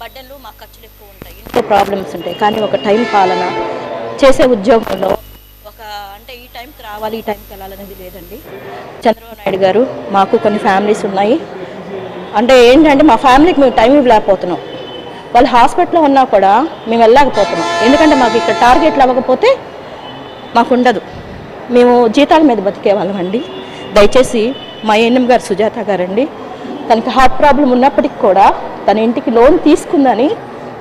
బర్డెన్లు మా ఖర్చులు ఎక్కువ ఉంటాయి, ఇంట్లో ప్రాబ్లమ్స్ ఉంటాయి. కానీ ఒక టైం పాలన చేసే ఉద్యోగంలో ఒక అంటే ఈ టైంకి రావాలి, ఈ టైంకి వెళ్ళాలనేది లేదండి. చంద్రబాబు నాయుడు గారు మాకు కొన్ని ఫ్యామిలీస్ ఉన్నాయి. అంటే ఏంటంటే మా ఫ్యామిలీకి మేము టైం ఇవ్వలేకపోతున్నాం. వాళ్ళు హాస్పిటల్లో ఉన్నా కూడా మేము వెళ్ళలేకపోతున్నాం. ఎందుకంటే మాకు ఇక్కడ టార్గెట్లు అవ్వకపోతే మాకు ఉండదు. మేము జీతాల మీద బతికే వాళ్ళం అండి. దయచేసి మా ఏఎన్ఎం గారు సుజాత గారండి, తనకి హార్ట్ ప్రాబ్లం ఉన్నప్పటికి కూడా తన ఇంటికి లోన్ తీసుకుందని,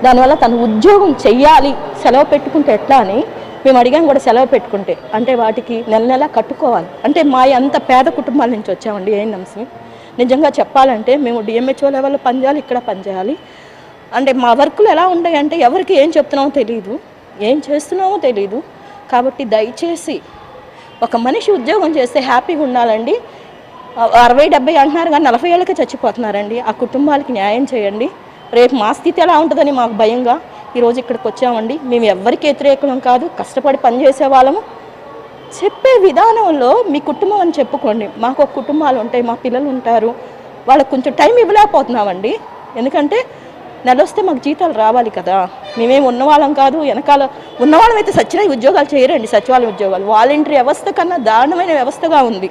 దానివల్ల తను ఉద్యోగం చెయ్యాలి, సెలవు పెట్టుకుంటే ఎట్లా అని మేము అడిగాం కూడా. సెలవు పెట్టుకుంటే అంటే వాటికి నెల నెల కట్టుకోవాలి. అంటే మా అంత పేద కుటుంబాల నుంచి వచ్చామండి ఏఎన్ఎంస్ని. నిజంగా చెప్పాలంటే మేము డిఎంహెచ్ఓ లెవెల్లో పనిచేయాలి, ఇక్కడ పనిచేయాలి. అంటే మా వర్కులు ఎలా ఉంటాయంటే ఎవరికి ఏం చెప్తున్నామో తెలియదు, ఏం చేస్తున్నామో తెలియదు. కాబట్టి దయచేసి ఒక మనిషి ఉద్యోగం చేస్తే హ్యాపీగా ఉండాలండి. 60-70 అంటున్నారు కానీ 40 ఏళ్ళకే చచ్చిపోతున్నారండి. ఆ కుటుంబాలకి న్యాయం చేయండి. రేపు మా స్థితి ఎలా ఉంటుందని మాకు భయంగా ఈరోజు ఇక్కడికి వచ్చామండి. మేము ఎవరికి వ్యతిరేకం కాదు, కష్టపడి పనిచేసే వాళ్ళము. చెప్పే విధానంలో మీ కుటుంబం అని చెప్పుకోండి. మాకు ఒక కుటుంబాలు ఉంటాయి, మా పిల్లలు ఉంటారు, వాళ్ళకు కొంచెం టైం ఇవ్వలేకపోతున్నామండి. ఎందుకంటే నెల వస్తే మాకు జీతాలు రావాలి కదా. మేమేమి ఉన్నవాళ్ళం కాదు. వెనకాల ఉన్నవాళ్ళం అయితే సచివాలయ ఉద్యోగాలు చేయరండి. సచివాలయ ఉద్యోగాలు వాలంటరీ వ్యవస్థ కన్నా దారుణమైన వ్యవస్థగా ఉంది.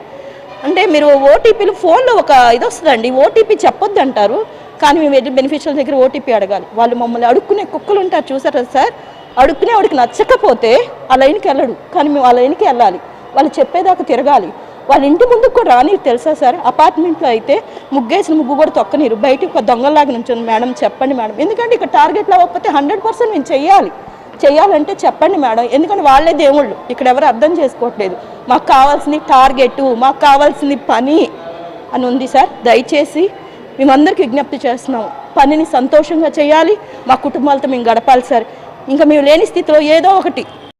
అంటే మీరు ఓటీపీలు ఫోన్లో ఒక ఇది వస్తుందండి, ఓటీపీ చెప్పొద్దు అంటారు. కానీ మేము వెళ్ళి బెనిఫిషియల్ దగ్గర ఓటీపీ అడగాలి. వాళ్ళు మమ్మల్ని అడుక్కునే కుక్కలు ఉంటారు చూసారా సార్, అడుక్కునే వాడికి నచ్చకపోతే ఆ లైన్కి వెళ్ళడు, కానీ మేము ఆ లైన్కి వెళ్ళాలి. వాళ్ళు చెప్పేదాకా తిరగాలి. వాళ్ళ ఇంటి ముందుకు కూడా రాని తెలుసా సార్. అపార్ట్మెంట్లో అయితే ముగ్గేసిన ముగ్గు కూడా తొక్కనీరు, బయటికి ఒక దొంగలాగా నుంచొని మేడం చెప్పండి మేడం, ఎందుకంటే ఇక్కడ టార్గెట్లో అవ్వకపోతే 100% మేము చెయ్యాలంటే చెప్పండి మేడం. ఎందుకంటే వాళ్ళే దేవుళ్ళు, ఇక్కడ ఎవరు అర్థం చేసుకోవట్లేదు. మాకు కావాల్సింది టార్గెట్, మాకు కావాల్సింది పని అని ఉంది సార్. దయచేసి మేమందరికీ విజ్ఞప్తి చేస్తున్నాం, పనిని సంతోషంగా చేయాలి, మా కుటుంబాలతో మేము గడపాలి సార్. ఇంకా మేము లేని స్థితిలో ఏదో ఒకటి